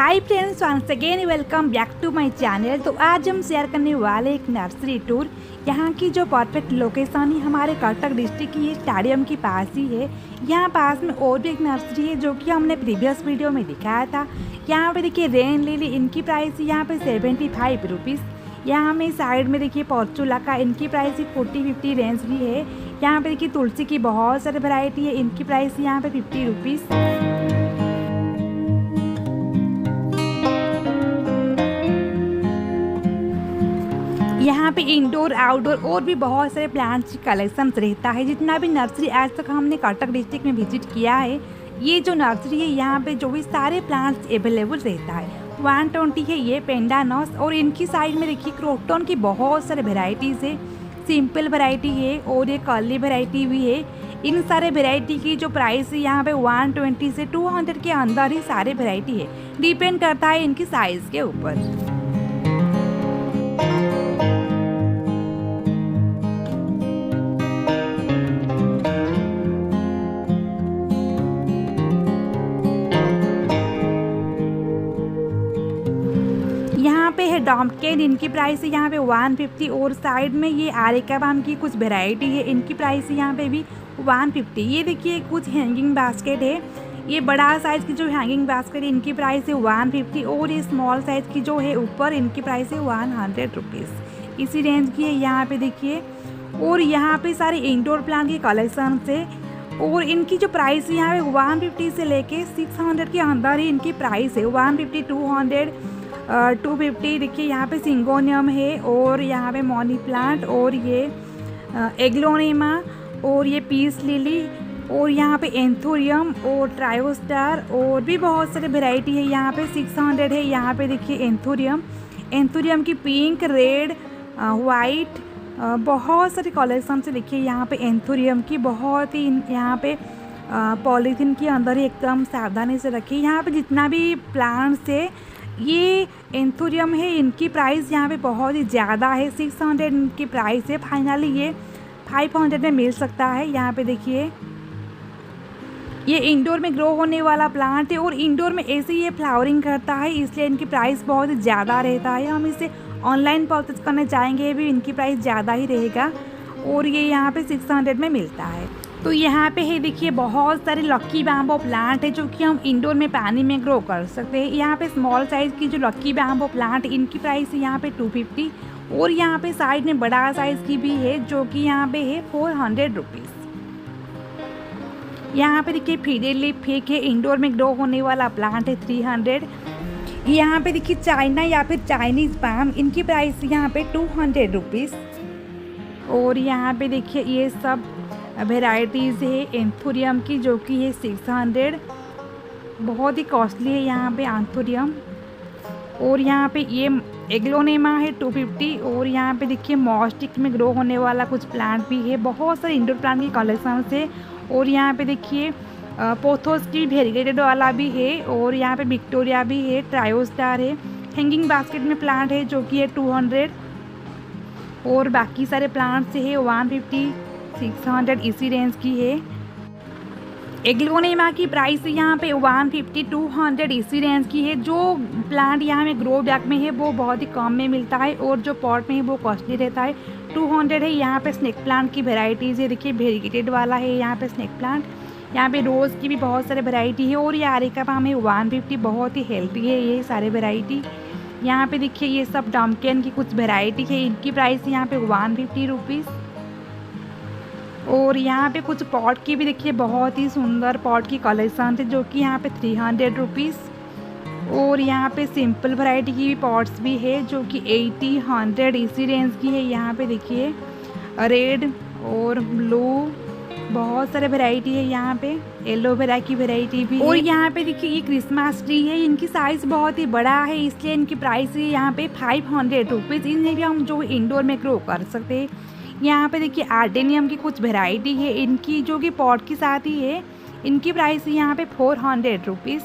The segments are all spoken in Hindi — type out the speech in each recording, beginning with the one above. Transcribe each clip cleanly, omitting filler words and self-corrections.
Hi friends, once again welcome back to my channel. तो आज हम शेयर करने वाले एक नर्सरी टूर। यहाँ की जो परफेक्ट लोकेशन है हमारे कटक डिस्ट्रिक्ट की स्टेडियम के पास ही है। यहाँ पास में और भी एक नर्सरी है जो कि हमने प्रीवियस वीडियो में दिखाया था। यहाँ पे देखिए रेन लिली, इनकी प्राइस है यहाँ पे 75 रुपीज़। यहाँ में साइड में देखिए पॉर्चुला का, इनकी प्राइस 40-50 रेंज की है। यहाँ पे देखिए तुलसी की बहुत सारी वैरायटी है, इनकी प्राइस यहाँ पे 50 रुपीज़। यहाँ पे इंडोर आउटडोर और भी बहुत सारे प्लांट्स की कलेक्शन रहता है। जितना भी नर्सरी आज तक हमने कटक डिस्ट्रिक्ट में विजिट किया है, ये जो नर्सरी है यहाँ पे जो भी सारे प्लांट्स अवेलेबल रहता है। 120 है ये पेंडानस, और इनकी साइड में देखिए क्रोटन की बहुत सारे वेराइटीज़ है। सिंपल वेराइटी है और ये कर्ली वेराइटी भी है। इन सारे वेराइटी की जो प्राइस है यहाँ पे 120 से 200 के अंदर ही सारे वेराइटी है, डिपेंड करता है इनकी साइज़ के ऊपर। यहाँ पे है डॉम्पकेन, इनकी प्राइस है यहाँ पे 150, और साइड में ये आरिका बाम की कुछ वेराइटी है, इनकी प्राइस है यहाँ पे भी 150। ये देखिए कुछ हैंगिंग बास्केट है। ये बड़ा साइज़ की जो हैंगिंग बास्केट है इनकी प्राइस है 150, और ये स्मॉल साइज़ की जो है ऊपर इनकी प्राइस है 100 रुपीज़। इसी रेंज की है यहाँ पे देखिए। और यहाँ पे सारे इंडोर प्लांट के कलेक्शन है, और इनकी जो प्राइस है यहाँ पे 150 से लेके 600 के अंदर ही इनकी प्राइस है। 150, 200, 250। देखिए यहाँ पे सिंगोनियम है, और यहाँ पे मनी प्लांट, और ये एग्लोनेमा, और ये पीस लिली, और यहाँ पे एंथोरियम और ट्रायोस्टार, और भी बहुत सारे वेराइटी है। यहाँ पे 600 है। यहाँ पे देखिए एंथोरियम की पिंक, रेड, वाइट, बहुत सारे कलेक्शन से। देखिए यहाँ पे एंथोरियम की बहुत ही यहाँ पे पॉलीथीन के अंदर ही एकदम सावधानी से रखी। यहाँ पे जितना भी प्लांट्स है, ये एंथोरियम है, इनकी प्राइस यहाँ पे बहुत ही ज़्यादा है। 600 इनकी प्राइस है। फाइनली ये 500 में मिल सकता है। यहाँ पे देखिए ये इंडोर में ग्रो होने वाला प्लांट है, और इंडोर में ऐसे ही ये फ्लावरिंग करता है, इसलिए इनकी प्राइस बहुत ही ज़्यादा रहता है। हम इसे ऑनलाइन परचेज करने चाहेंगे भी इनकी प्राइस ज़्यादा ही रहेगा, और ये यहाँ पे 600 में मिलता है। तो यहाँ पे है देखिए बहुत सारे लक्की बैम्बो प्लांट है जो कि हम इंडोर में पानी में ग्रो कर सकते हैं। यहाँ पे स्मॉल साइज़ की जो लक्की बैम्बो प्लांट, इनकी प्राइस है यहाँ पे 250, और यहाँ पे साइड में बड़ा साइज़ की भी है जो कि यहाँ पे है 400 रुपीज़। यहाँ पे देखिए फिडेलिप फेक है, इंडोर में ग्रो होने वाला प्लांट है 300। यहाँ पे देखिए चाइना या फिर चाइनीज़ पाम, इनकी प्राइस यहाँ पे 200 रुपीज़। और यहाँ पे देखिए ये सब वेराइटीज़ है एंथोरियम की जो कि है 600, बहुत ही कॉस्टली है यहाँ पे एंथोरियम। और यहाँ पे ये एग्लोनेमा है 250, और यहाँ पे देखिए मॉस्टिक में ग्रो होने वाला कुछ प्लांट भी है। बहुत सारे इंडोर प्लांट की कलेक्शन है। और यहाँ पे देखिए पोथोस की वेरीगेटेड वाला भी है, और यहाँ पे विक्टोरिया भी है, ट्रायोस्टार है। हैंगिंग बास्केट में प्लांट है जो कि है 200, और बाकी सारे प्लांट्स है 150, 600 इसी रेंज की है। एग्लोनेमा की प्राइस यहाँ पे 150, 200 इसी रेंज की है। जो प्लांट यहाँ में ग्रो बैग में है वो बहुत ही कम में मिलता है, और जो पॉट में है वो कॉस्टली रहता है। 200 है। यहाँ पे स्नेक प्लांट की वेराइटीज़ है, देखिए वेरीगेटेड वाला है यहाँ पे स्नेक प्लांट। यहाँ पे रोज़ की भी बहुत सारे वेराइटी है, और ये आरिका पाम है 150, बहुत ही हेल्थी है ये सारे वेराइटी। यहाँ पे देखिए ये सब डम्पकेन की कुछ वेराइटी है, इनकी प्राइस यहाँ पे 150 रुपीज़। और यहाँ पे कुछ पॉट की भी देखिए बहुत ही सुंदर पॉट की कलेक्शन है जो कि यहाँ पे 300 रुपीज़। और यहाँ पे सिंपल वैरायटी की भी पॉट्स भी है जो कि 80, 100 इसी रेंज की है। यहाँ पे देखिए रेड और ब्लू, बहुत सारे वैरायटी है। यहाँ पे एलोवेरा की वैरायटी भी है। और यहाँ पे देखिए ये क्रिसमस ट्री है, इनकी साइज़ बहुत ही बड़ा है, इसलिए इनकी प्राइस है यहाँ पे 500 रुपीज़। इन्हें भी हम जो इंडोर में ग्रो कर सकते हैं। यहाँ पे देखिए आर्डेनियम की कुछ वेराइटी है, इनकी जो कि पॉट के साथ ही है, इनकी प्राइस है यहाँ पे 400 रुपीज़।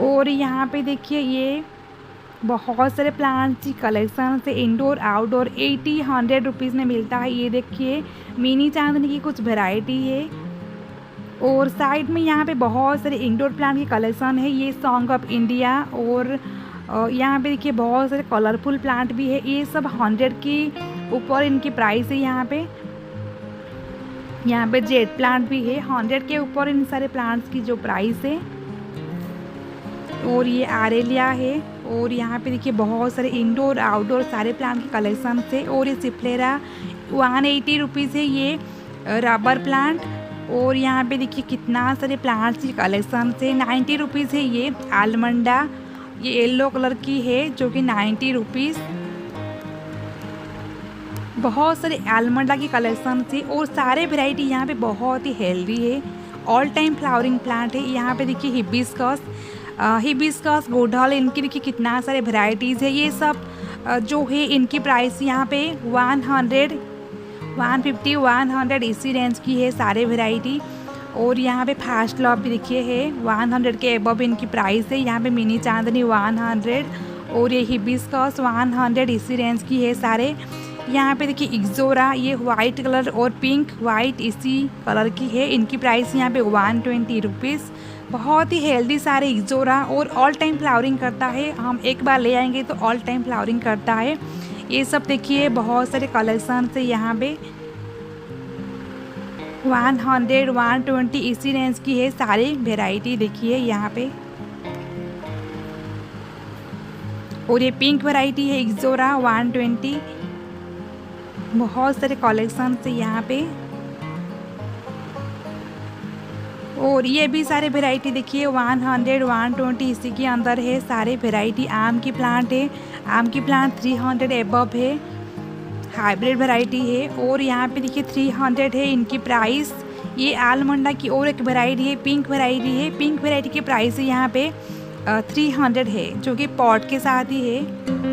और यहाँ पे देखिए ये बहुत सारे प्लांट्स की कलेक्शन से इंडोर आउटडोर 80-100 रुपीज़ में मिलता है। ये देखिए मिनी चांदनी की कुछ वेराइटी है, और साइड में यहाँ पे बहुत सारे इंडोर प्लांट की कलेक्शन है। ये सॉन्ग ऑफ इंडिया और यहाँ पे देखिए बहुत सारे कलरफुल प्लांट भी है। ये सब 100 के ऊपर इनकी प्राइस है। यहाँ पे जेट प्लांट भी है। 100 के ऊपर इन सारे प्लांट्स की जो प्राइस है। और ये आरेलिया है। और यहाँ पे देखिए बहुत सारे इंडोर आउटडोर सारे प्लांट की कलेक्शन है। और ये सिप्लेरा 180 रुपीज़ है ये रबर प्लांट। और यहाँ पे देखिए कितना सारे प्लांट्स की कलेक्शन है। 90 रुपीज़ है ये आलमंडा, ये येलो कलर की है जो कि 90 रुपीज़। बहुत सारे आलमंडा की कलेक्शन है और सारे वैरायटी यहाँ पे बहुत ही हेल्दी है। ऑल टाइम फ्लावरिंग प्लांट है। यहाँ पे देखिए हिबिस्कस गुड़हल, इनकी देखिए कितना सारे वैरायटीज़ है। ये सब जो है इनकी प्राइस यहाँ पे 100, 150, 100 इसी रेंज की है सारे वैरायटी। और यहाँ पे फास्ट लव भी देखिए है 100 के अबव इनकी प्राइस है। यहाँ पे मिनी चांदनी 100 और ये हिबिस्कस 100 इसी रेंज की है सारे। यहाँ पे देखिए इक्जोरा, ये वाइट कलर और पिंक वाइट इसी कलर की है। इनकी प्राइस यहाँ पे 120 रुपीज़। बहुत ही हेल्दी सारे इक्जोरा और ऑल टाइम फ्लावरिंग करता है। हम एक बार ले आएंगे तो ऑल टाइम फ्लावरिंग करता है। ये सब देखिए बहुत सारे कलेक्शन से यहाँ पे 100, 120 इसी रेंज की है सारी वेराइटी देखिए यहाँ पे। और ये पिंक वैरायटी है इक्जोरा 120। बहुत सारे कलेक्शन से यहाँ पे। और ये भी सारे वेराइटी देखिए 100, 120 इसी के अंदर है सारे वेराइटी। आम की प्लांट है, आम की प्लांट 300 एबव है, हाइब्रिड वैरायटी है। और यहाँ पे देखिए 300 है इनकी प्राइस। ये आलमंडा की और एक वैरायटी है, पिंक वैरायटी है। पिंक वैरायटी की प्राइस है यहाँ पे 300 है जो कि पॉट के साथ ही है।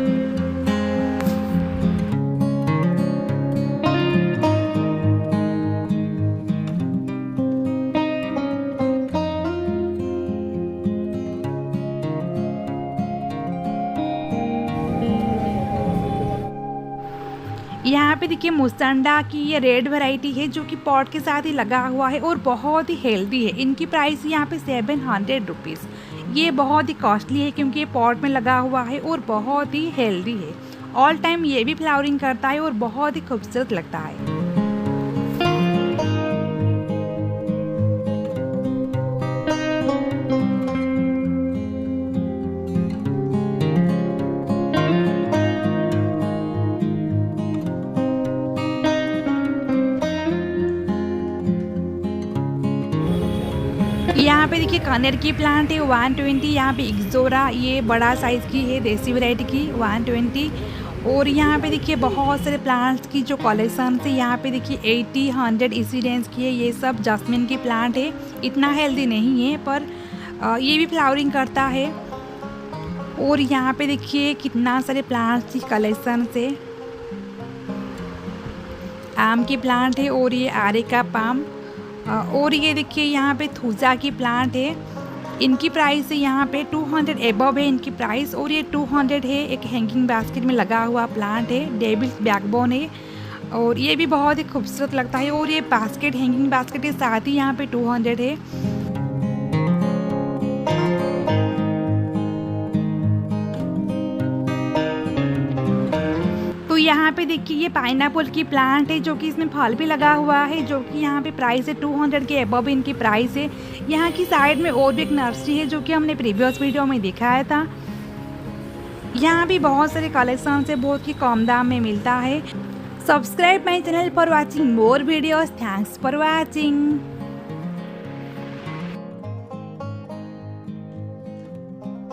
यहाँ पे देखिए मुस्टंडा की ये रेड वैरायटी है जो कि पॉट के साथ ही लगा हुआ है और बहुत ही हेल्दी है। इनकी प्राइस यहाँ पे 700 रुपीज़। ये बहुत ही कॉस्टली है क्योंकि ये पॉट में लगा हुआ है और बहुत ही हेल्दी है। ऑल टाइम ये भी फ्लावरिंग करता है और बहुत ही खूबसूरत लगता है। यहाँ पे देखिए कनेर की प्लांट है 120। यहाँ पे इक्जोरा, ये बड़ा साइज़ की है देसी वैरायटी की 120। और यहाँ पे देखिए बहुत सारे प्लांट्स की जो कलेक्शन है। यहाँ पे देखिए 80, 100 इसी रेंज की है। ये सब जैस्मिन की प्लांट है, इतना हेल्दी नहीं है पर ये भी फ्लावरिंग करता है। और यहाँ पे देखिए कितना सारे प्लांट्स की कलेक्शन है। आम की प्लांट है और ये आरेका पाम। और ये देखिए यहाँ पे थूजा की प्लांट है। इनकी प्राइस है यहाँ पे 200 एबव है इनकी प्राइस। और ये 200 है। एक हैंगिंग बास्केट में लगा हुआ प्लांट है, डेविल्स बैकबोन है और ये भी बहुत ही खूबसूरत लगता है। और ये बास्केट हैंगिंग बास्केट के साथ ही यहाँ पे 200 है। यहाँ पे देखिए ये पाइनएप्पल की प्लांट है जो कि इसमें फल भी लगा हुआ है, जो कि यहाँ पे प्राइस है 200 के अबव इनकी प्राइस है। यहाँ की साइड में और भी एक नर्सरी है जो कि हमने प्रीवियस वीडियो में दिखाया था। यहाँ भी बहुत सारे कलेक्शन से बहुत ही कम दाम में मिलता है। Subscribe my channel for watching more videos. Thanks for watching.